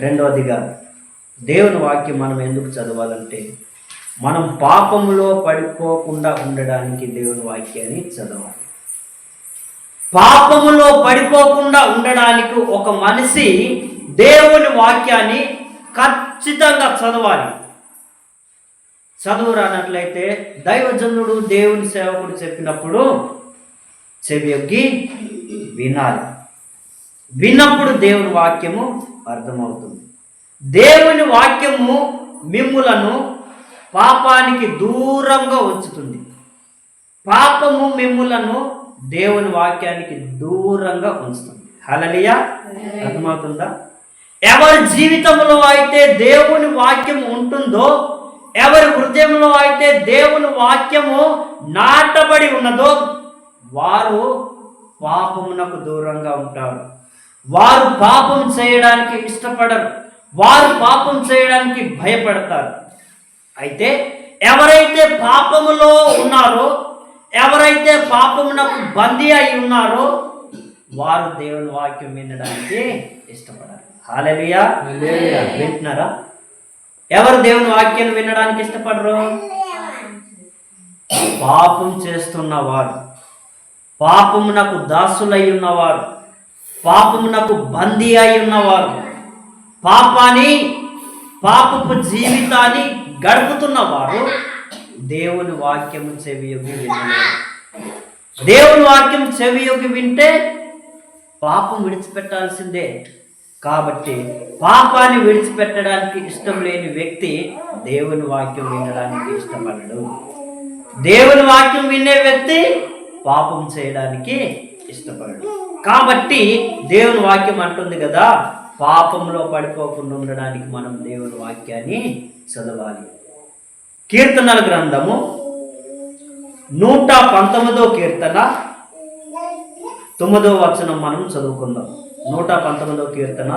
రెండవదిగా దేవుని వాక్యం మనం ఎందుకు చదవాలంటే మనం పాపములో పడిపోకుండా ఉండడానికి దేవుని వాక్యాన్ని చదవాలి. పాపములో పడిపోకుండా ఉండడానికి ఒక మనిషి దేవుని వాక్యాన్ని ఖచ్చితంగా చదవాలి. చదువు రానట్లయితే దైవజనుడు దేవుని సేవకుడు చెప్పినప్పుడు చెవియొగ్గి వినాలి. విన్నప్పుడు దేవుని వాక్యము అర్థమవుతుంది. దేవుని వాక్యము మిమ్ములను పాపానికి దూరంగా ఉంచుతుంది. పాపము మిమ్ములను దేవుని వాక్యానికి దూరంగా ఉంచుతుంది. హల్లెలూయా. అర్థమవుతుందా? ఎవరి జీవితంలో అయితే దేవుని వాక్యం ఉంటుందో, ఎవరి హృదయంలో అయితే దేవుని వాక్యము నాటబడి ఉన్నదో వారు పాపమునకు దూరంగా ఉంటారు. వారు పాపం చేయడానికి ఇష్టపడరు. వారు పాపం చేయడానికి భయపడతారు. అయితే ఎవరైతే పాపములో ఉన్నారో, ఎవరైతే పాపమునకు బందీ అయి ఉన్నారో వారు దేవుని వాక్యం వినడానికి ఇష్టపడరు. హల్లెలూయా. వింటున్నారా? ఎవరు దేవుని వాక్యాన్ని వినడానికి ఇష్టపడరు? పాపం చేస్తున్నవారు, పాపమునకు దాసులై ఉన్నవారు, పాపమునకు బందీ అయి ఉన్నవారు, పాపపు జీవితాన్ని గడుపుతున్నవారు దేవుని వాక్యము చెవియొగ్గి వినలేరు. దేవుని వాక్యం చెవియొగ్గి వింటే పాపం విడిచిపెట్టాల్సిందే. కాబట్టి పాపాన్ని విడిచిపెట్టడానికి ఇష్టం లేని వ్యక్తి దేవుని వాక్యం వినడానికి ఇష్టపడడు. దేవుని వాక్యం వినే వ్యక్తి పాపం చేయడానికి ఇష్టపడడు. కాబట్టి దేవుని వాక్యం అంటుంది కదా, పాపంలో పడిపోకుండా ఉండడానికి మనం దేవుని వాక్యాన్ని చదవాలి. కీర్తనల గ్రంథము 119వ కీర్తన 9వ వచనం మనం చదువుకుందాం. 119వ కీర్తన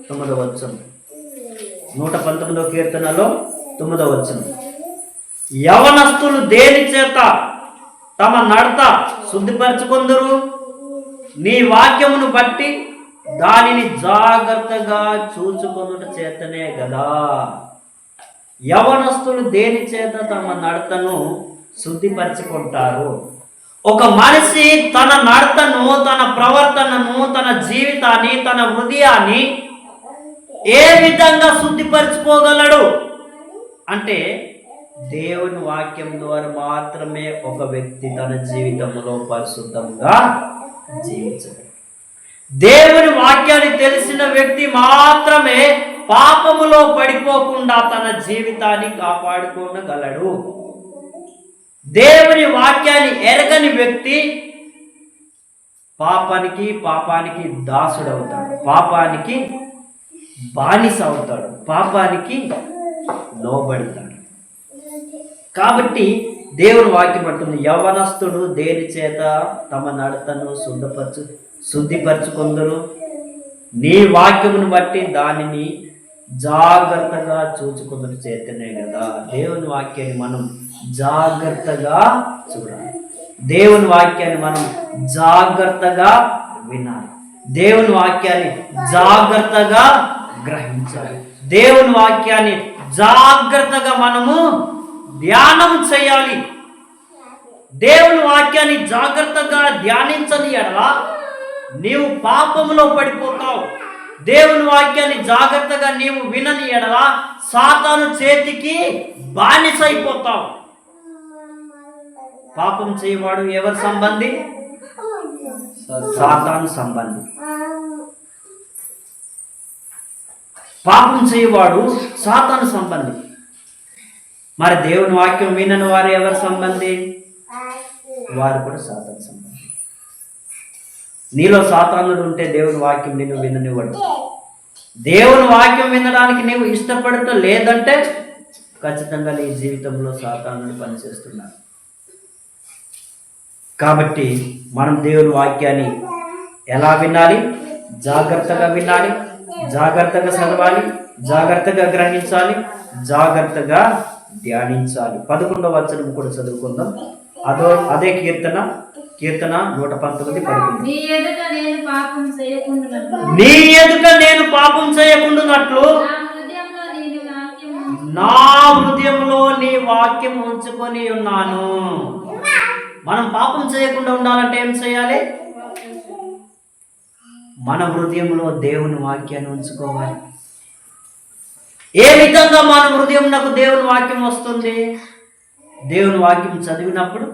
9వ వచనం. 119వ కీర్తనలో 9వ వచనం. యవనస్తులు దేని చేత తమ నడత శుద్ధిపరచుకొందురు? నీ వాక్యమును బట్టి దానిని జాగ్రత్తగా చూచుకొనుట చేతనే కదా. యవనస్తులు దేని చేత తమ నడతను శుద్ధిపరచుకుంటారు? ఒక మనిషి తన నడతను, తన ప్రవర్తనను, తన జీవితాన్ని, తన హృదయాన్ని ఏ విధంగా శుద్ధిపరచుకోగలడు అంటే దేవుని వాక్యం ద్వారా మాత్రమే ఒక వ్యక్తి తన జీవితంలో పరిశుద్ధంగా జీవించగలడు. దేవుని వాక్యాన్ని తెలిసిన వ్యక్తి మాత్రమే పాపములో పడిపోకుండా తన జీవితాన్ని కాపాడుకోగలడు. దేవుని వాక్యాన్ని ఎరగని వ్యక్తి పాపానికి దాసుడవుతాడు, పాపానికి బానిస అవుతాడు, పాపానికి లోబడతాడు. కాబట్టి దేవుని వాక్యం అంటుంది, యవనస్తుడు దేని చేత తమ నడతను శుద్ధిపరచుకొందురు? నీ వాక్యమును బట్టి దానిని జాగ్రత్తగా చూచుకుందుట చేతనే కదా. దేవుని వాక్యాన్ని మనం జాగ్రత్తగా చూడాలి. దేవుని వాక్యాన్ని మనం జాగ్రత్తగా వినాలి. దేవుని వాక్యాన్ని జాగ్రత్తగా గ్రహించాలి. దేవుని వాక్యాన్ని జాగ్రత్తగా మనము ధ్యానం చేయాలి. దేవుని వాక్యాన్ని జాగ్రత్తగా ధ్యానించని ఎడల నీవు పాపములో పడిపోతావు. దేవుని వాక్యాన్ని జాగ్రత్తగా నీవు వినని ఎడల సాతాను చేతికి బానిసైపోతావు. పాపం చేయవాడు ఎవరి సంబంధి? సాతాను సంబంధి. పాపం చేయవాడు సాతాను సంబంధి. మరి దేవుని వాక్యం వినని వారు ఎవరి సంబంధి? వారు కూడా సాతాను సంబంధి. నీలో సాతానుడు ఉంటే దేవుని వాక్యం నేను విననివ్వడు. దేవుని వాక్యం వినడానికి నీవు ఇష్టపడటం లేదంటే ఖచ్చితంగా నీ జీవితంలో సాతానుడు పనిచేస్తున్నాడు. కాబట్టి మనం దేవుని వాక్యాన్ని ఎలా వినాలి? జాగ్రత్తగా వినాలి, జాగ్రత్తగా చదవాలి, జాగ్రత్తగా గ్రహించాలి, జాగ్రత్తగా ధ్యానించాలి. 11వ వచనం కూడా చదువుకుందాం. అదే కీర్తన 119:11. నీ ఎదుట నేను పాపం చేయకుండానట్లు నీ ఎదుట నేను పాపం చేయకుండానట్లు నా హృదయంలో నీ వాక్యం నా హృదయంలో నీ వాక్యం ఉంచుకొని ఉన్నాను. మనం పాపం చేయకుండా ఉండాలంటే ఏం చేయాలి? మన హృదయంలో దేవుని వాక్యాన్ని ఉంచుకోవాలి. ఏ విధంగా మన హృదయంలో దేవుని వాక్యం వస్తుంది? దేవుని వాక్యం చదివినప్పుడు,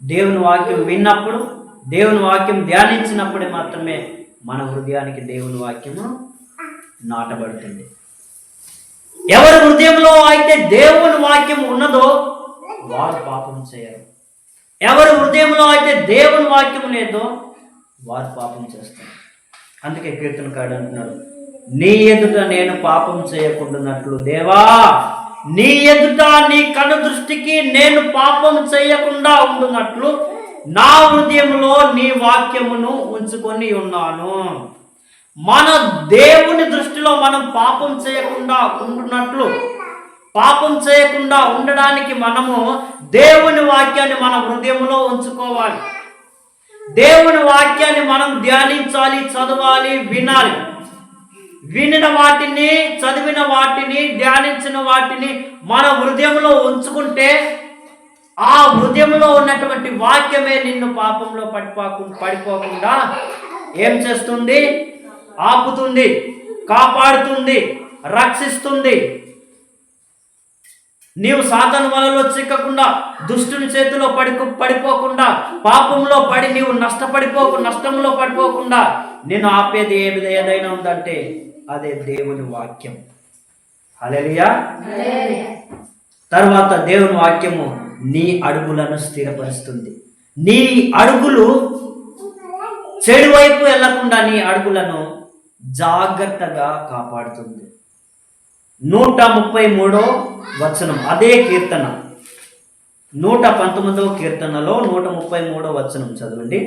దేవుని వాక్యం విన్నప్పుడు, దేవుని వాక్యం ధ్యానించినప్పుడే మాత్రమే మన హృదయానికి దేవుని వాక్యము నాటబడుతుంది. ఎవరి హృదయంలో అయితే దేవుని వాక్యం ఉన్నదో వారు పాపం చేయరు. ఎవరి హృదయంలో అయితే దేవుని వాక్యం లేదో వారు పాపం చేస్తారు. అందుకే కీర్తనకారుడు అంటున్నాడు, నీ ఎదుట నేను పాపం చేయకుండానట్లు దేవా, నీ ఎదుట నీ కను దృష్టికి నేను పాపం చేయకుండా ఉండునట్లు నా హృదయంలో నీ వాక్యమును ఉంచుకొని ఉన్నాను. మన దేవుని దృష్టిలో మనం పాపం చేయకుండా ఉండునట్లు, పాపం చేయకుండా ఉండడానికి మనము దేవుని వాక్యాన్ని మన హృదయంలో ఉంచుకోవాలి. దేవుని వాక్యాన్ని మనం ధ్యానించాలి, చదవాలి, వినాలి. వినిన వాటిని, చదివిన వాటిని, ధ్యానించిన వాటిని మన హృదయంలో ఉంచుకుంటే ఆ హృదయంలో ఉన్నటువంటి వాక్యమే నిన్ను పాపంలో పడిపోకుండా ఏం చేస్తుంది? ఆపుతుంది, కాపాడుతుంది, రక్షిస్తుంది. నీవు సాతాను వలలో చిక్కకుండా, దుష్టుని చేతిలో పడిపోకుండా, పాపంలో పడి నీవు నష్టంలో పడిపోకుండా నేను ఆపేది ఏదైనా ఉందంటే అదే దేవుని వాక్యం. హల్లెలూయా. తర్వాత దేవుని వాక్యము నీ అడుగులను స్థిరపరుస్తుంది. నీ అడుగులు చెడు వైపు వెళ్లకుండా నీ అడుగులను జాగ్రత్తగా కాపాడుతుంది. 133 అదే కీర్తన 119 కీర్తనలో 133 చదవండి.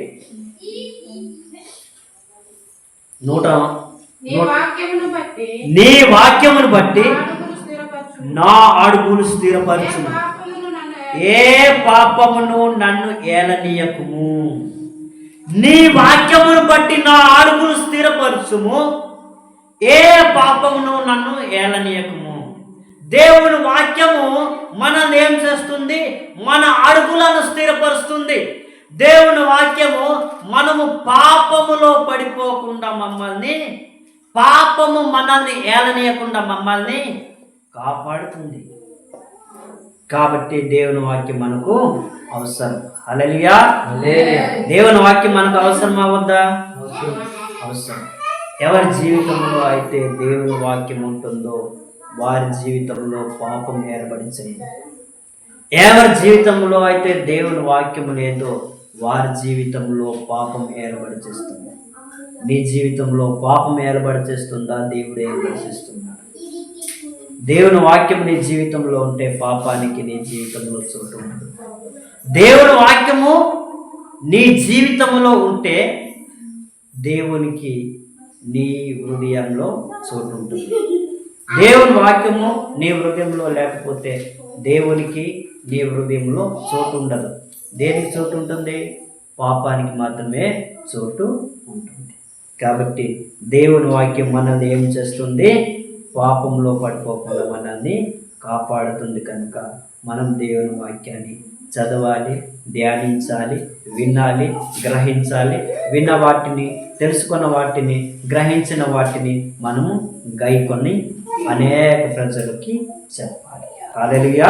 నీ వాక్యమును బట్టి నా అడుగులు స్థిరపరచు, ఏ పాపమును నన్ను ఏలనీయకుము. నీ వాక్యమును బట్టి నా అడుగులు స్థిరపరచుము, ఏ పాపమును నన్ను ఏలనీయకుము. దేవుని వాక్యము మనల్ని ఏం చేస్తుంది? మన అడుగులను స్థిరపరుస్తుంది. దేవుని వాక్యము మనము పాపములో పడిపోకుండా పాపము మనల్ని ఏలనీయకుండా మమ్మల్ని కాపాడుతుంది. కాబట్టి దేవుని వాక్యం మనకు అవసరం. హల్లెలూయా. దేవుని వాక్యం మనకు అవసరమా వద్దా? అవసరం. ఎవరి జీవితంలో అయితే దేవుని వాక్యం ఉంటుందో వారి జీవితంలో పాపం ఏర్పడించలేదు. ఎవరి జీవితంలో అయితే దేవుని వాక్యం లేదో వారి జీవితంలో పాపం ఏర్పడి చేస్తుంది. నీ జీవితంలో పాపం ఏర్పడి చేస్తుందా? దేవుడు ఏర్పడి చేస్తున్నాడు. దేవుని వాక్యం నీ జీవితంలో ఉంటే పాపానికి నీ జీవితంలో చోటు ఉండదు. దేవుని వాక్యము నీ జీవితంలో ఉంటే దేవునికి నీ హృదయంలో చోటు ఉంటుంది. దేవుని వాక్యము నీ హృదయంలో లేకపోతే దేవునికి నీ హృదయంలో చోటు ఉండదు. దేనికి చోటు ఉంటుంది? పాపానికి మాత్రమే చోటు ఉంటుంది. కాబట్టి దేవుని వాక్యం మనల్ని ఏం చేస్తుంది? పాపంలో పడిపోకుండా మనల్ని కాపాడుతుంది. కనుక మనం దేవుని వాక్యాన్ని చదవాలి, ధ్యానించాలి, వినాలి, గ్రహించాలి. విన్న వాటిని, తెలుసుకున్న వాటిని, గ్రహించిన వాటిని మనము గైకొని అనేక ప్రజలకి చెప్పాలి. హల్లెలూయా.